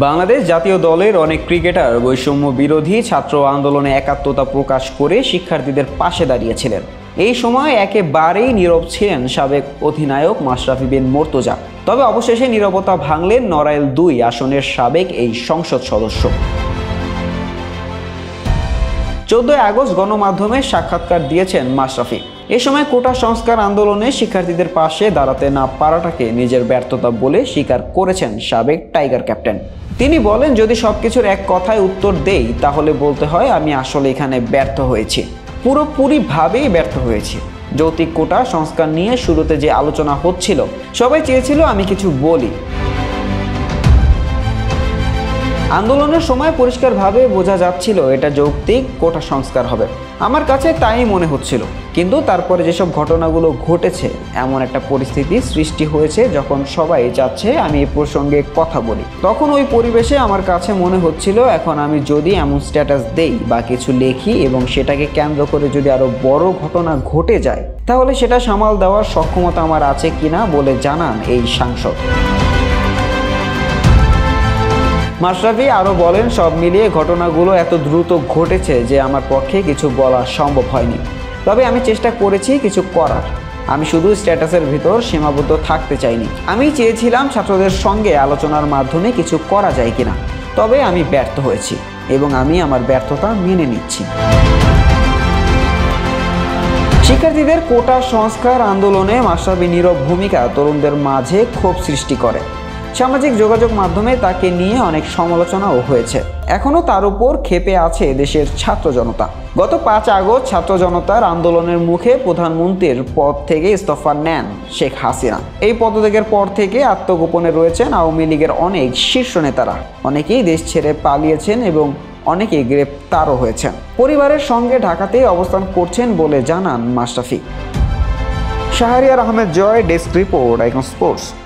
বাংলাদেশ জাতীয় দলের অনেক ক্রিকেটার বৈষম্য বিরোধী ছাত্র আন্দোলনে একাত্মতা প্রকাশ করে শিক্ষার্থীদের পাশে দাঁড়িয়েছিলেন। এই সময় একেবারেই নীরব ছিলেন সাবেক অধিনায়ক মাশরাফি বিন মুর্তজা। তবে অবশেষে নীরবতা ভাঙলেন নড়াইল ২ আসনের সাবেক এই সংসদ সদস্য। ১৪ আগস্ট গণমাধ্যমে সাক্ষাৎকার দিয়েছেন মাশরাফি। এ সময় কোটা সংস্কার আন্দোলনে শিক্ষার্থীদের পাশে দাঁড়াতে না পারাটাকে নিজের ব্যর্থতা বলে স্বীকার করেছেন সাবেক টাইগার ক্যাপ্টেন। তিনি বলেন, যদি সবকিছুর এক কথায় উত্তর দেই তাহলে বলতে হয় আমি আসলে এখানে ব্যর্থ হয়েছি, পুরোপুরিভাবেই ব্যর্থ হয়েছি। যৌক্তিক কোটা সংস্কার নিয়ে শুরুতে যে আলোচনা হচ্ছিল, সবাই চেয়েছিল আমি কিছু বলি। আন্দোলনের সময় পরিষ্কারভাবে বোঝা যাচ্ছিল এটা যৌক্তিক কোটা সংস্কার হবে, আমার কাছে তাই মনে হচ্ছিল। কিন্তু তারপরে যেসব ঘটনাগুলো ঘটেছে, এমন একটা পরিস্থিতি সৃষ্টি হয়েছে যখন সবাই চাচ্ছে আমি এই প্রসঙ্গে কথা বলি, তখন ওই পরিবেশে আমার কাছে মনে হচ্ছিল এখন আমি যদি এমন স্ট্যাটাস দেই বা কিছু লেখি এবং সেটাকে কেন্দ্র করে যদি আরো বড় ঘটনা ঘটে যায়, তাহলে সেটা সামাল দেওয়ার সক্ষমতা আমার আছে কিনা বলে জানান এই সাংসদ। মাশরাফি আরও বলেন, সব মিলিয়ে ঘটনাগুলো এত দ্রুত ঘটেছে যে আমার পক্ষে কিছু বলা সম্ভব হয়নি। তবে আমি চেষ্টা করেছি কিছু করার। আমি শুধু স্ট্যাটাসের ভিতর সীমাবদ্ধ থাকতে চাইনি। আমি চেয়েছিলাম ছাত্রদের সঙ্গে আলোচনার মাধ্যমে কিছু করা যায় কিনা। তবে আমি ব্যর্থ হয়েছি এবং আমি আমার ব্যর্থতা মেনে নিচ্ছি। শিক্ষার্থীদের কোটা সংস্কার আন্দোলনে মাশরাফির নীরব ভূমিকা তরুণদের মাঝে ক্ষোভ সৃষ্টি করে। সামাজিক যোগাযোগ মাধ্যমে তাকে নিয়ে অনেক সমালোচনাও হয়েছে। এখনও তার উপর ক্ষেপে আছে দেশের ছাত্র জনতা। গত ৫ আগস্ট ছাত্র জনতার আন্দোলনের মুখে প্রধানমন্ত্রীর পদ থেকে ইস্তফা নেন শেখ হাসিনা। এই পদত্যাগের পর থেকে আত্মগোপনে রয়েছেন আওয়ামী লীগের অনেক শীর্ষ নেতারা। অনেকেই দেশ ছেড়ে পালিয়েছেন এবং অনেকেই গ্রেপ্তারও হয়েছেন। পরিবারের সঙ্গে ঢাকাতেই অবস্থান করছেন বলে জানান মাশরাফি। শাহরিয়ার আহমেদ জয়, ডেস্ক রিপোর্ট, আইকন স্পোর্টস।